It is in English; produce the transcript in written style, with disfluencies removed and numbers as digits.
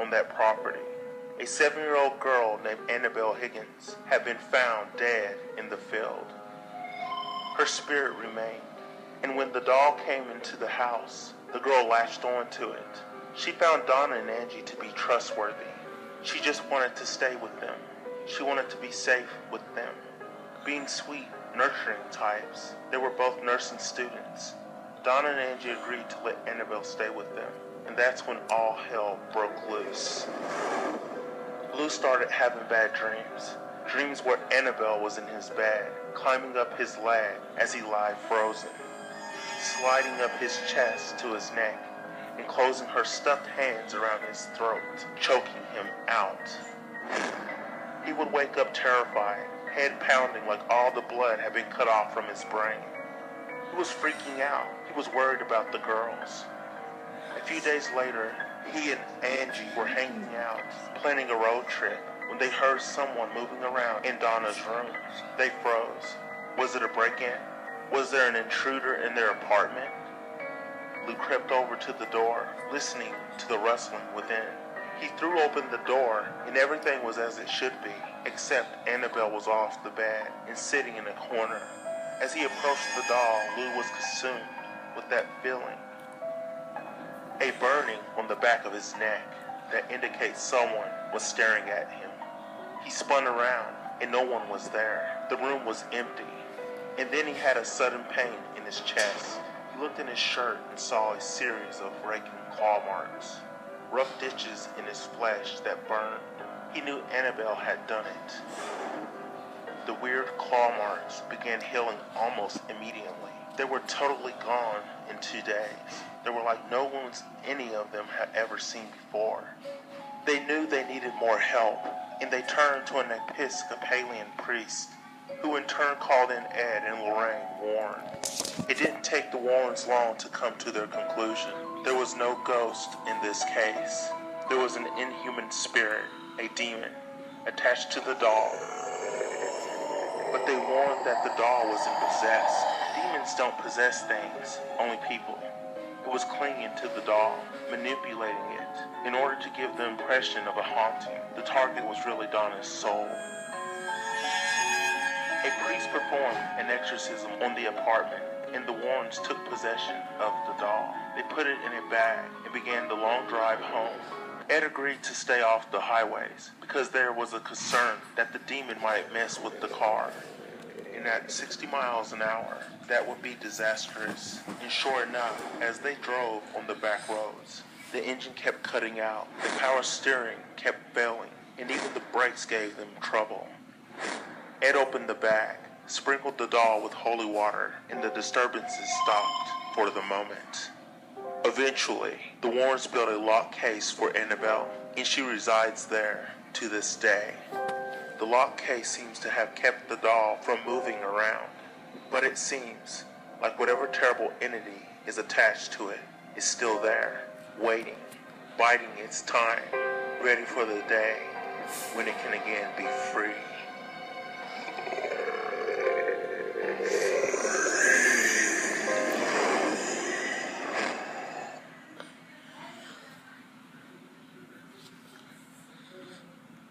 on that property. A 7-year-old girl named Annabelle Higgins had been found dead in the field. Her spirit remained, and when the doll came into the house, the girl latched onto it. She found Donna and Angie to be trustworthy. She just wanted to stay with them. She wanted to be safe with them. Being sweet, nurturing types, they were both nursing students. Donna and Angie agreed to let Annabelle stay with them, and that's when all hell broke loose. Lou started having bad dreams. Dreams where Annabelle was in his bed, climbing up his leg as he lay frozen, sliding up his chest to his neck, and closing her stuffed hands around his throat, choking him out. He would wake up terrified, head pounding like all the blood had been cut off from his brain. He was freaking out. He was worried about the girls. A few days later, he and Angie were hanging out, planning a road trip, when they heard someone moving around in Donna's room. They froze. Was it a break-in? Was there an intruder in their apartment? Lou crept over to the door, listening to the rustling within. He threw open the door, and everything was as it should be, except Annabelle was off the bed and sitting in a corner. As he approached the doll, Lou was consumed with that feeling. A burning on the back of his neck that indicates someone was staring at him. He spun around, and no one was there. The room was empty. And then he had a sudden pain in his chest. He looked in his shirt and saw a series of raking claw marks, rough ditches in his flesh that burned. He knew Annabelle had done it. The weird claw marks began healing almost immediately. They were totally gone in 2 days. They were like no wounds any of them had ever seen before. They knew they needed more help, and they turned to an Episcopalian priest, who in turn called in Ed and Lorraine Warren. It didn't take the Warrens long to come to their conclusion. There was no ghost in this case. There was an inhuman spirit, a demon, attached to the doll. But they warned that the doll wasn't possessed. Demons don't possess things, only people. It was clinging to the doll, manipulating it, in order to give the impression of a haunting. The target was really Donna's soul. A priest performed an exorcism on the apartment, and the Warrens took possession of the doll. They put it in a bag and began the long drive home. Ed agreed to stay off the highways because there was a concern that the demon might mess with the car. And at 60 miles an hour, that would be disastrous. And sure enough, as they drove on the back roads, the engine kept cutting out, the power steering kept failing, and even the brakes gave them trouble. Ed opened the bag, sprinkled the doll with holy water, and the disturbances stopped for the moment. Eventually, the Warrens built a lock case for Annabelle, and she resides there to this day. The lock case seems to have kept the doll from moving around, but it seems like whatever terrible entity is attached to it is still there, waiting, biding its time, ready for the day when it can again be free.